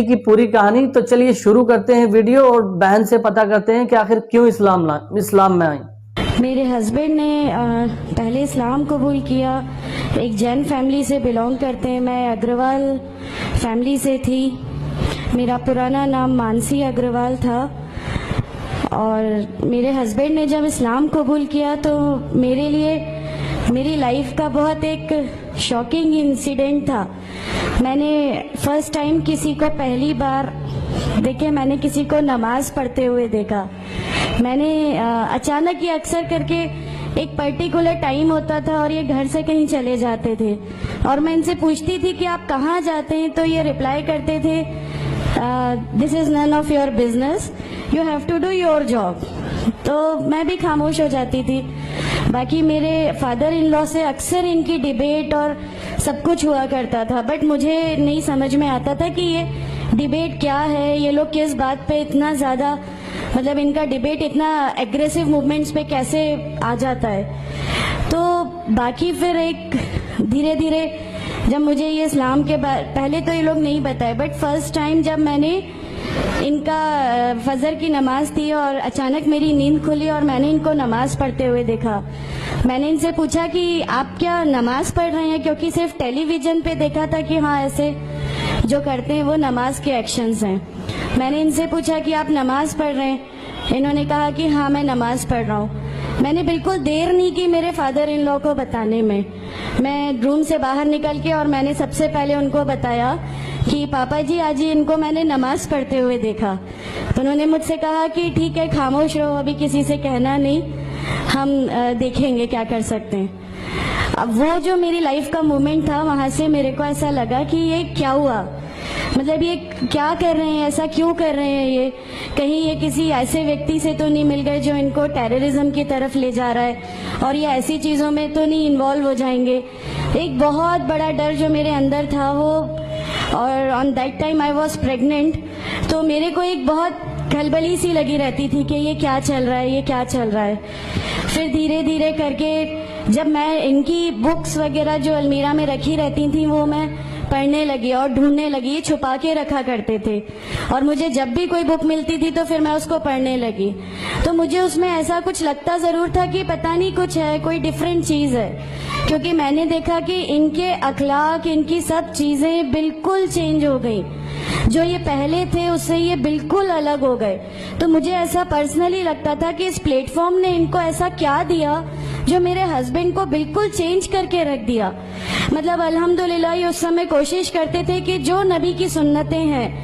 की पूरी कहानी। तो चलिए शुरू करते हैं वीडियो और बहन से पता करते हैं कि आखिर क्यों इस्लाम में आई। मेरे हस्बैंड ने पहले इस्लाम कबूल किया, एक जैन फैमिली से बिलोंग करते हैं। मैं अग्रवाल फैमिली से थी। मेरा पुराना नाम मानसी अग्रवाल था। और मेरे हस्बैंड ने जब इस्लाम कबूल किया तो मेरे लिए मेरी लाइफ का बहुत एक शॉकिंग इंसिडेंट था। मैंने फर्स्ट टाइम किसी को पहली बार मैंने किसी को नमाज पढ़ते हुए देखा। मैंने अचानक ये अक्सर करके एक पर्टिकुलर टाइम होता था और ये घर से कहीं चले जाते थे और मैं इनसे पूछती थी कि आप कहाँ जाते हैं, तो ये रिप्लाई करते थे this is none of your business, you have to do your job. तो मैं भी खामोश हो जाती थी। बाकी मेरे फादर इन लॉ से अक्सर इनकी डिबेट और सब कुछ हुआ करता था, बट मुझे नहीं समझ में आता था कि ये डिबेट क्या है, ये लोग किस बात पे इतना ज़्यादा इनका डिबेट इतना एग्रेसिव मूवमेंट्स पे कैसे आ जाता है। तो बाकी फिर एक धीरे धीरे जब मुझे ये इस्लाम के पहले तो ये लोग नहीं बताए, बट फर्स्ट टाइम जब मैंने इनका फजर की नमाज थी और अचानक मेरी नींद खुली और मैंने इनको नमाज पढ़ते हुए देखा। मैंने इनसे पूछा कि आप क्या नमाज पढ़ रहे हैं, क्योंकि सिर्फ टेलीविजन पे देखा था कि हाँ ऐसे जो करते हैं वो नमाज के एक्शंस हैं। मैंने इनसे पूछा कि आप नमाज पढ़ रहे हैं, इन्होंने कहा कि हाँ मैं नमाज पढ़ रहा हूँ। मैंने बिल्कुल देर नहीं की मेरे फादर इन लॉ को बताने में। मैं रूम से बाहर निकल के और मैंने सबसे पहले उनको बताया कि पापा जी आज ही इनको मैंने नमाज पढ़ते हुए देखा। तो उन्होंने मुझसे कहा कि ठीक है खामोश रहो, अभी किसी से कहना नहीं, हम देखेंगे क्या कर सकते हैं। अब वो जो मेरी लाइफ का मोमेंट था, वहां से मेरे को ऐसा लगा कि ये क्या हुआ, ये क्या कर रहे हैं, ऐसा क्यों कर रहे हैं, ये कहीं ये किसी ऐसे व्यक्ति से तो नहीं मिल गए जो इनको टेररिज्म की तरफ ले जा रहा है और ये ऐसी चीज़ों में तो नहीं इन्वॉल्व हो जाएंगे। एक बहुत बड़ा डर जो मेरे अंदर था वो, और on that time I was pregnant, तो मेरे को एक बहुत खलबली सी लगी रहती थी कि ये क्या चल रहा है, ये क्या चल रहा है। फिर धीरे धीरे करके जब मैं इनकी बुक्स वगैरह जो अलमीरा में रखी रहती थी वो मैं पढ़ने लगी और ढूंढने लगी। ये छुपा के रखा करते थे और मुझे जब भी कोई बुक मिलती थी तो फिर मैं उसको पढ़ने लगी। तो मुझे उसमें ऐसा कुछ लगता जरूर था कि पता नहीं कुछ है, कोई डिफरेंट चीज है, क्योंकि मैंने देखा कि इनके अखलाक, इनकी सब चीजें बिल्कुल चेंज हो गई। जो ये पहले थे उससे ये बिल्कुल अलग हो गए। तो मुझे ऐसा पर्सनली लगता था कि इस प्लेटफॉर्म ने इनको ऐसा क्या दिया जो मेरे हस्बैंड को बिल्कुल चेंज करके रख दिया। अल्हम्दुलिल्लाह ये उस समय कोशिश करते थे कि जो नबी की सुन्नतें हैं